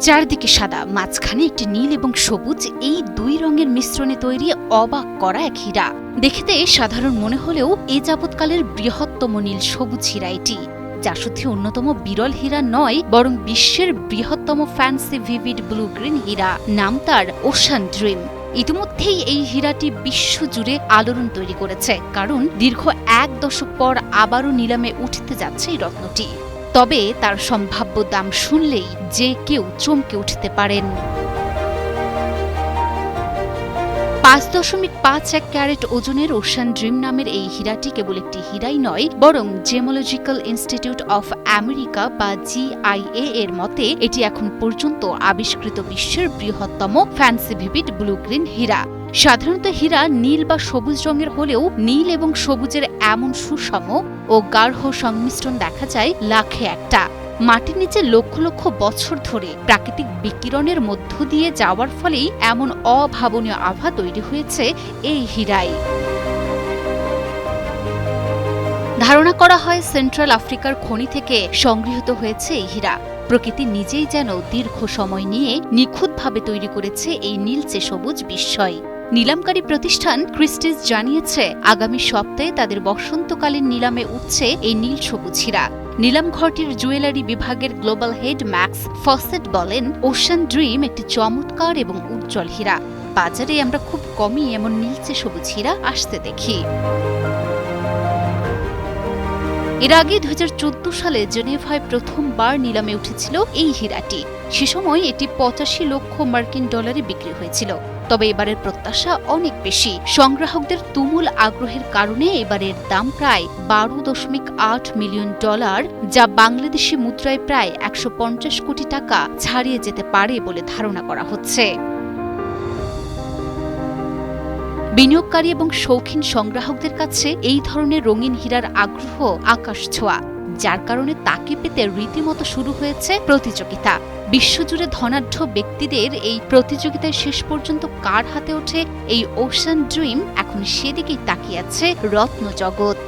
চারদিকে সাদা, মাঝখানে একটি নীল এবং সবুজ, এই দুই রঙের মিশ্রণে তৈরি অবাক করা এক হীরা। দেখতে সাধারণ মনে হলেও এ যাবৎকালের বৃহত্তম নীল সবুজ হীরা এটি, যা শুধু অন্যতম বিরল হীরা নয়, বরং বিশ্বের বৃহত্তম ফ্যান্সি ভিভিড ব্লু গ্রিন হীরা। নাম তার ওশান ড্রিম। ইতিমধ্যেই এই হীরাটি বিশ্বজুড়ে আলোড়ন তৈরি করেছে, কারণ দীর্ঘ 1 দশক পর আবারও নিলামে উঠতে যাচ্ছে এই রত্নটি। তবে তার সম্ভাব্য দাম শুনলেই যে কেউ চমকে উঠতে পারেন। 5.51 ক্যারেট ওজনের ওশান ড্রিম নামের এই হীরাটি কেবল একটি হীরাই নয়, বরং জেমোলজিক্যাল ইনস্টিটিউট অফ আমেরিকা বা GIA এর মতে এটি এখন পর্যন্ত আবিষ্কৃত বিশ্বের বৃহত্তম ফ্যান্সি ভিভিড ব্লু গ্রিন হীরা। সাধারণত হীরা নীল বা সবুজ রঙের হলেও নীল এবং সবুজের এমন সুষম ও গাঢ় সংমিশ্রণ দেখা যায় লাখে একটা। মাটির নিচে লক্ষ লক্ষ বছর ধরে প্রাকৃতিক বিকিরণের মধ্য দিয়ে যাওয়ার ফলেই এমন অভাবনীয় আভা তৈরি হয়েছে এই হীরায়। ধারণা করা হয় সেন্ট্রাল আফ্রিকার খনি থেকে সংগৃহীত হয়েছে এই হীরা। প্রকৃতি নিজেই যেন দীর্ঘ সময় নিয়ে নিখুঁতভাবে তৈরি করেছে এই নীলচে সবুজ বিস্ময়। নিলামকারী প্রতিষ্ঠান ক্রিস্টিজ জানিয়েছে আগামী সপ্তাহে তাদের বসন্তকালীন নিলামে উঠছে এই নীল সবুজ হীরা। নিলামঘরটির জুয়েলারি বিভাগের গ্লোবাল হেড ম্যাক্স ফসেট বলেন, ওশান ড্রিম একটি চমৎকার এবং উজ্জ্বল হীরা। বাজারে আমরা খুব কমই এমন নীলচে সবুজ হীরা আসতে দেখি। এর আগে 2014 সালে জেনেভায় প্রথমবার নিলামে উঠেছিল এই হীরাটি। সে সময় এটি 85 লক্ষ মার্কিন ডলারে বিক্রি হয়েছিল। তবে এবারের প্রত্যাশা অনেক বেশি। সংগ্রাহকদের তুমুল আগ্রহের কারণে এবারের দাম প্রায় 12.8 মিলিয়ন ডলার, যা বাংলাদেশি মুদ্রায় প্রায় 150 কোটি টাকা ছাড়িয়ে যেতে পারে বলে ধারণা করা হচ্ছে। বিনিয়োগকারী এবং শৌখিন সংগ্রাহকদের কাছে এই ধরনের রঙিন হীরার আগ্রহ আকাশ ছোঁয়া, যার কারণে তাকে পেতে রীতিমতো শুরু হয়েছে প্রতিযোগিতা। বিশ্বজুড়ে ধনাঢ্য ব্যক্তিদের এই প্রতিযোগিতায় শেষ পর্যন্ত কার হাতে ওঠে এই ওশান ড্রিম, এখন সেদিকেই তাকিয়ে আছে রত্ন জগৎ।